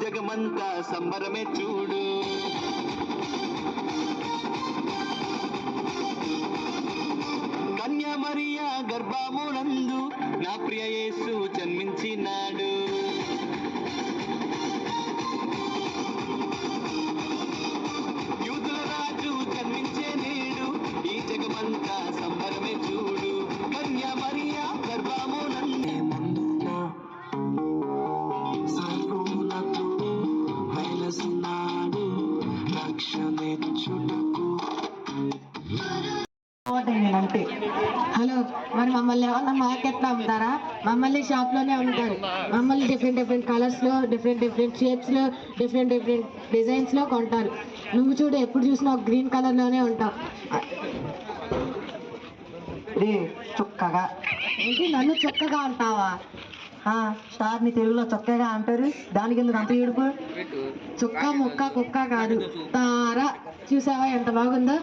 జగమంతా సంబరమే చూడు. కన్యా మరియా గర్భమునందు నా ప్రియ యేసు జన్మించినాడు. యూదుల రాజు జన్మించే నేడు ఈ జగమంతా సంబరమే చూడు. కన్యా మరియా గర్భమునందు హలో, మరి మమ్మల్ని ఏమన్నా మార్కెట్లో అమ్ముతారా? మమ్మల్ని షాప్లోనే ఉంటారు. మమ్మల్ని డిఫరెంట్ కలర్స్లో, డిఫరెంట్ షేప్స్లో, డిఫరెంట్ డిజైన్స్లో కొంటారు. నువ్వు చూడు, ఎప్పుడు చూసినా గ్రీన్ కలర్లోనే ఉంటావు. చుక్కగా ఏంటి, నన్ను చొక్కగా అంటావా? స్టార్ని తెలుగులో చొక్కగా అంటారు, దానికి ఎందుకు అంత ఏడుపు? చుక్క ముక్క కుక్క కాదు, తార. చూసావా ఎంత బాగుందో?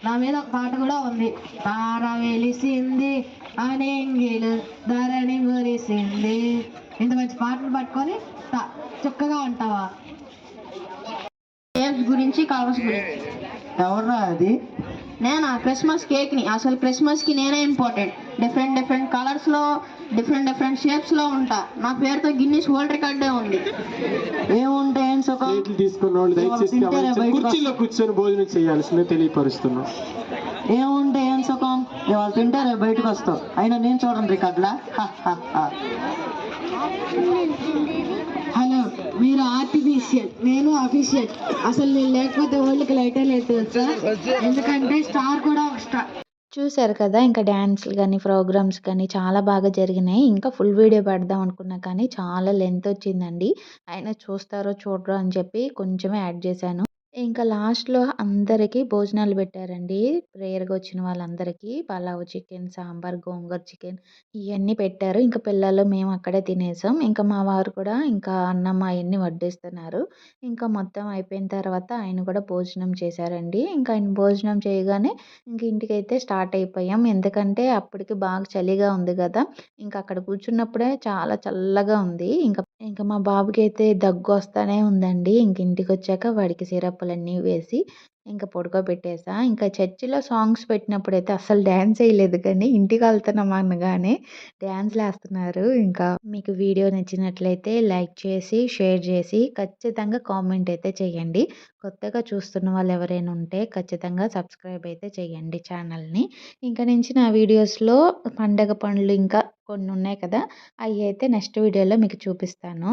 నా మీద ఒక పాట కూడా ఉంది. తార వెలిసింది అనేంగిలు ధరణి మురిసింది. ఇంత మంచి పాటలు పట్టుకొని చుక్కగా అంటావా? గురించి కలర్స్ గురించి ఎవర్రా అది? నేను క్రిస్మస్ కేక్ని, అసలు క్రిస్మస్కి నేనే ఇంపార్టెంట్. డిఫరెంట్ కలర్స్లో, డిఫరెంట్ షేప్స్లో ఉంటా. నా పేరుతో గిన్నిస్ వరల్డ్ రికార్డే ఉంది. ఏముంటాయి తీసుకున్న వాళ్ళు దయచేసి కుర్చీలో కూర్చొని భోజనం చేయాల్సిందే తెలియపరుస్తున్నాం. ఏముంటాయి ఏం సుఖం? ఇవాళ తింటారే బయటకు వస్తావు, అయినా నేను చూడండి రికార్డులా. హలో, మీరు ఆర్టిఫిషియల్, నేను అఫీషియల్. అసలు నేను లేకపోతే వాళ్ళకి లైటే లేదు తెలుసా? ఎందుకంటే స్టార్ కూడా ఒక స్టార్. చూశారు కదా, ఇంకా డ్యాన్స్లు కానీ ప్రోగ్రామ్స్ కానీ చాలా బాగా జరిగినాయి. ఇంకా ఫుల్ వీడియో పెడదాం అనుకున్నా కానీ చాలా లెంత్ వచ్చిందండి. అయినా చూస్తారో చూడరో అని చెప్పి కొంచెమే యాడ్ చేశాను. ఇంకా లాస్ట్లో అందరికీ భోజనాలు పెట్టారండి. ప్రేయర్గా వచ్చిన వాళ్ళందరికీ పలావ్ చికెన్, సాంబార్, గోంగూర చికెన్ ఇవన్నీ పెట్టారు. ఇంకా పిల్లలు మేము అక్కడే తినేసాం. ఇంకా మా వారు కూడా ఇంకా అన్నం అవన్నీ వడ్డిస్తున్నారు. ఇంకా మొత్తం అయిపోయిన తర్వాత ఆయన కూడా భోజనం చేశారండి. ఇంకా ఆయన భోజనం చేయగానే ఇంక ఇంటికైతే స్టార్ట్ అయిపోయాం. ఎందుకంటే అప్పటికి బాగా చలిగా ఉంది కదా. ఇంకా అక్కడ కూర్చున్నప్పుడే చాలా చల్లగా ఉంది. ఇంకా మా బాబుకి అయితే దగ్గు వస్తానే ఉందండి. ఇంక ఇంటికి వచ్చాక వాడికి సిరప్లన్నీ వేసి ఇంకా పడుకోబెట్టేసా. ఇంకా చర్చిలో సాంగ్స్ పెట్టినప్పుడైతే అస్సలు డ్యాన్స్ వేయలేదు, కానీ ఇంటికి వెళ్తున్నాం అనగానే డ్యాన్స్లు వేస్తున్నారు. ఇంకా మీకు వీడియో నచ్చినట్లయితే లైక్ చేసి, షేర్ చేసి, ఖచ్చితంగా కామెంట్ అయితే చేయండి. కొత్తగా చూస్తున్న వాళ్ళు ఎవరైనా ఉంటే ఖచ్చితంగా సబ్స్క్రైబ్ అయితే చేయండి ఛానల్ని. ఇంకా నుంచి నా వీడియోస్లో పండగ పనులు ఇంకా కొన్ని ఉన్నాయి కదా, అవి అయితే నెక్స్ట్ వీడియోలో మీకు చూపిస్తాను.